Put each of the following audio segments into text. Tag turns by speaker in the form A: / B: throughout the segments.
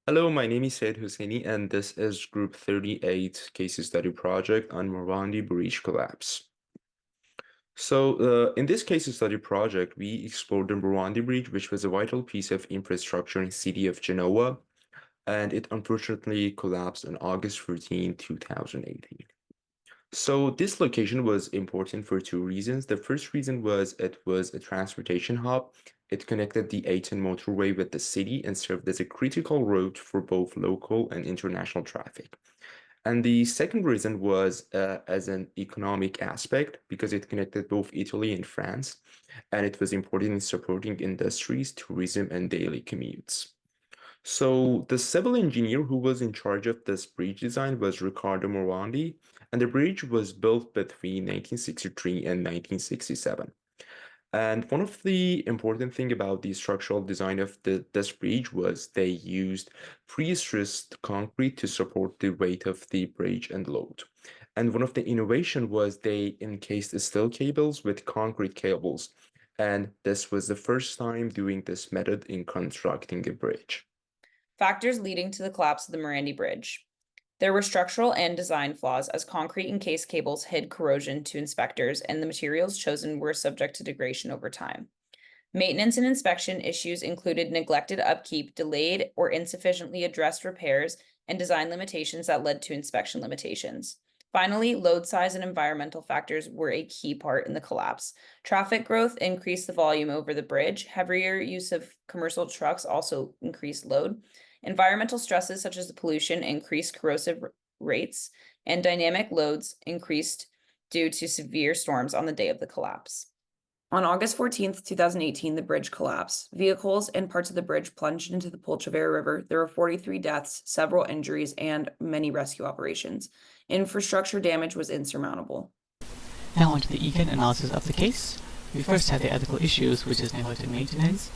A: Hello, my name is Said Husseini, and this is Group 38 case study project on Morandi Bridge collapse. In this case study project, we explored the Morandi Bridge, which was a vital piece of infrastructure in the city of Genoa, and it unfortunately collapsed on August 14, 2018. So this location was important for two reasons. The first reason was it was a transportation hub. It connected the A10 motorway with the city and served as a critical route for both local and international traffic. And the second reason was as an economic aspect because it connected both Italy and France, and it was important in supporting industries, tourism, and daily commutes. So the civil engineer who was in charge of this bridge design was Riccardo Morandi, and the bridge was built between 1963 and 1967. And one of the important thing about the structural design of this bridge was they used pre-stressed concrete to support the weight of the bridge and load. And one of the innovation was they encased the steel cables with concrete cables. And this was the first time doing this method in constructing a bridge.
B: Factors leading to the collapse of the Morandi Bridge. There were structural and design flaws as concrete encased cables hid corrosion to inspectors, and the materials chosen were subject to degradation over time. Maintenance and inspection issues included neglected upkeep, delayed or insufficiently addressed repairs, and design limitations that led to inspection limitations. Finally, load size and environmental factors were a key part in the collapse. Traffic growth increased the volume over the bridge. Heavier use of commercial trucks also increased load. Environmental stresses such as the pollution increased corrosive rates, and dynamic loads increased due to severe storms on the day of the collapse. On August 14th, 2018, the bridge collapsed. Vehicles and parts of the bridge plunged into the Polcevera River. There were 43 deaths, several injuries, and many rescue operations. Infrastructure damage was insurmountable.
C: Now on to the ENG analysis of the case. We first have the ethical issues, which is neglected maintenance,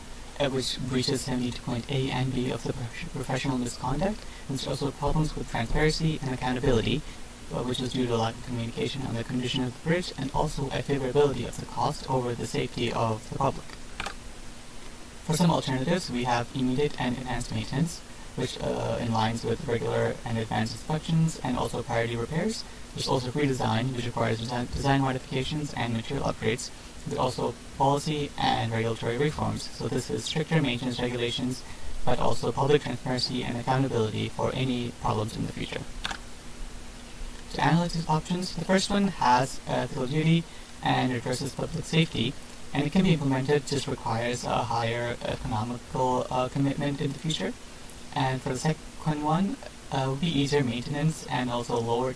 C: which breaches 72.A and B of the professional misconduct, and there's also problems with transparency and accountability, which is due to a lack of communication on the condition of the bridge, and also a favorability of the cost over the safety of the public. For some alternatives, we have immediate and enhanced maintenance, which aligns with regular and advanced inspections and also priority repairs. There's also redesign, which requires design modifications and material upgrades. There's also policy and regulatory reforms. So this is stricter maintenance regulations, but also public transparency and accountability for any problems in the future. To analyze these options, the first one has ethical duty and addresses public safety, and it can be implemented, just requires a higher economical commitment in the future. And for the second one, it will be easier maintenance and also lower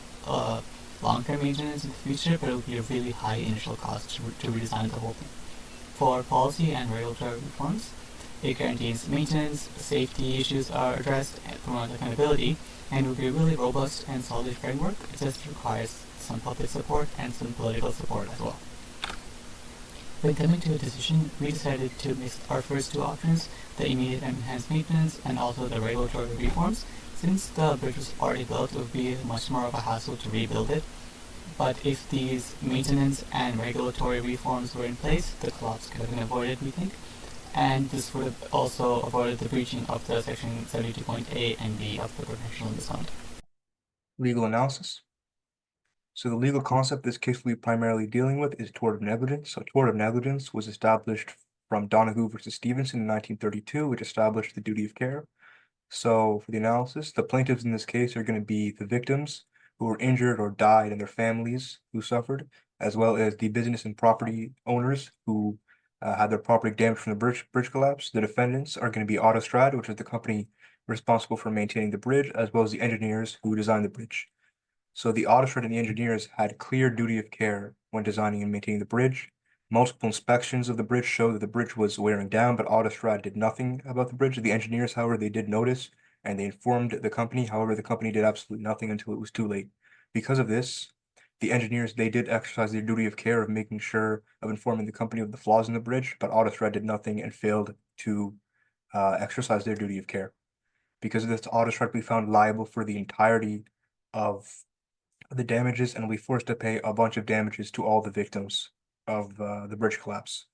C: long-term maintenance in the future, but it will be a really high initial cost to redesign the whole thing. For policy and regulatory reforms, it guarantees maintenance, safety issues are addressed, and promotes accountability, and will be a really robust and solid framework. It just requires some public support and some political support as well. When coming to a decision, we decided to mix our first two options, the immediate and enhanced maintenance and also the regulatory reforms. Since the bridge was already built, it would be much more of a hassle to rebuild it. But if these maintenance and regulatory reforms were in place, the collapse could have been avoided, we think. And this would have also avoided the breaching of the section 72.A and B of the professional misconduct.
D: Legal analysis. So the legal concept this case will be primarily dealing with is tort of negligence. So tort of negligence was established from Donoghue versus Stevenson in 1932, which established the duty of care. So for the analysis, the plaintiffs in this case are going to be the victims who were injured or died and their families who suffered, as well as the business and property owners who had their property damaged from the bridge collapse. The defendants are going to be Autostrad, which is the company responsible for maintaining the bridge, as well as the engineers who designed the bridge. So the Autostrad and the engineers had clear duty of care when designing and maintaining the bridge. Multiple inspections of the bridge show that the bridge was wearing down, but Autostrad did nothing about the bridge. The engineers, however, they did notice and they informed the company. However, the company did absolutely nothing until it was too late. Because of this, the engineers, they did exercise their duty of care of making sure of informing the company of the flaws in the bridge, but Autostrad did nothing and failed to exercise their duty of care. Because of this, Autostrad will be found liable for the entirety of the damages and will be forced to pay a bunch of damages to all the victims of the bridge collapse.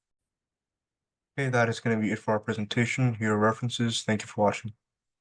D: Okay, that is going to be it for our presentation. Here are references. Thank you for watching.